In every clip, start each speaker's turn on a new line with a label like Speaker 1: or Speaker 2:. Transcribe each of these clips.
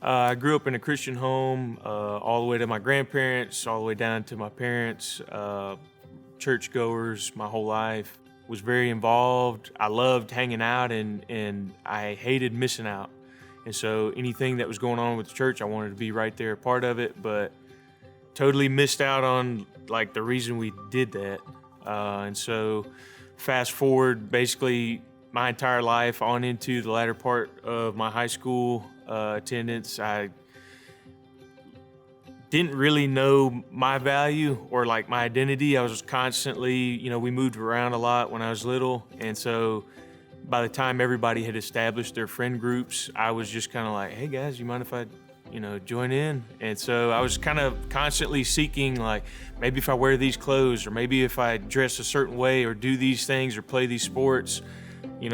Speaker 1: I grew up in a Christian home, all the way to my grandparents, all the way down to my parents, churchgoers my whole life. Was very involved. I loved hanging out and I hated missing out. And so anything that was going on with the church, I wanted to be right there, a part of it, but totally missed out on like the reason we did that. And so fast forward basically my entire life on into the latter part of my high school attendance. I didn't really know my value or like my identity. I was constantly, we moved around a lot when I was little. And so by the time everybody had established their friend groups, I was just kind of like, hey guys, you mind if I, join in? And so I was kind of constantly seeking, like, maybe if I wear these clothes, or maybe if I dress a certain way or do these things or play these sports,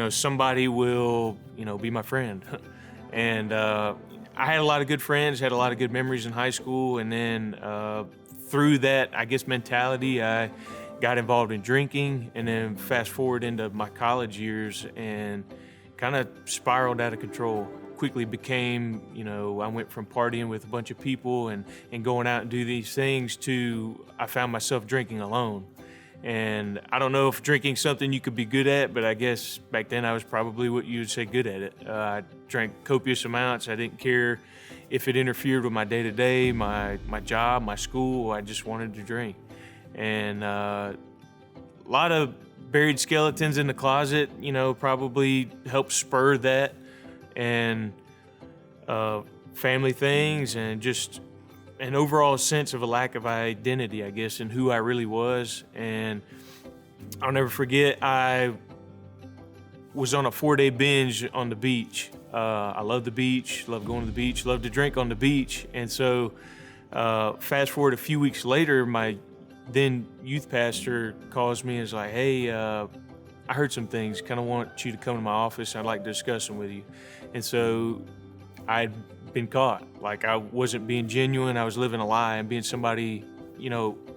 Speaker 1: somebody will, be my friend. And I had a lot of good friends, had a lot of good memories in high school. And then through that, I guess, mentality, I got involved in drinking, and then fast forward into my college years and kind of spiraled out of control. Quickly became, I went from partying with a bunch of people and going out and do these things to I found myself drinking alone. And I don't know if drinking's something you could be good at, but I guess back then I was probably what you would say good at it. I drank copious amounts. I didn't care if it interfered with my day-to-day, my job, my school. I just wanted to drink. And a lot of buried skeletons in the closet, probably helped spur that, and family things, and just an overall sense of a lack of identity, I guess, in who I really was. And I'll never forget, I was on a 4-day binge on the beach. I love the beach, love going to the beach, love to drink on the beach. And so fast forward a few weeks later, my then youth pastor calls me and is like, hey, I heard some things, kind of want you to come to my office. I'd like to discuss them with you. And so I'd been caught. Like, I wasn't being genuine. I was living a lie and being somebody,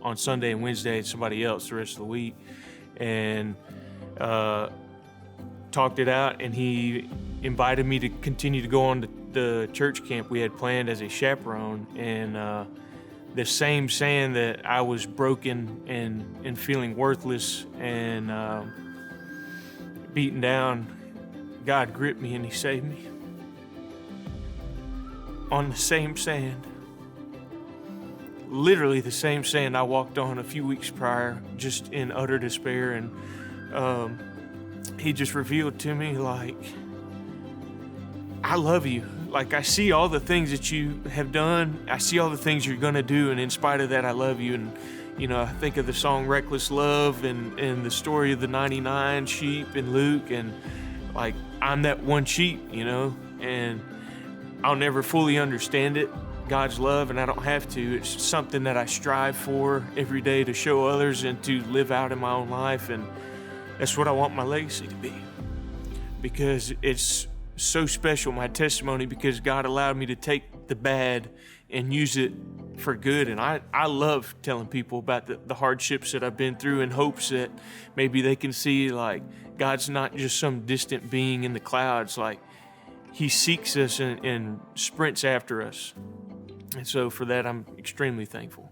Speaker 1: on Sunday and Wednesday and somebody else the rest of the week. And talked it out, and he invited me to continue to go on the church camp we had planned as a chaperone. And the same saying that I was broken and feeling worthless and beaten down, God gripped me and he saved me. On the same sand, literally the same sand I walked on a few weeks prior, just in utter despair. And he just revealed to me, like, I love you. Like, I see all the things that you have done. I see all the things you're gonna do, and in spite of that, I love you. And I think of the song Reckless Love and the story of the 99 sheep in Luke, and like, I'm that one sheep, and I'll never fully understand it, God's love, and I don't have to. It's something that I strive for every day to show others and to live out in my own life, and that's what I want my legacy to be, because it's so special, my testimony, because God allowed me to take the bad and use it for good. And I love telling people about the hardships that I've been through, in hopes that maybe they can see, like, God's not just some distant being in the clouds. Like, he seeks us and sprints after us. And so for that, I'm extremely thankful.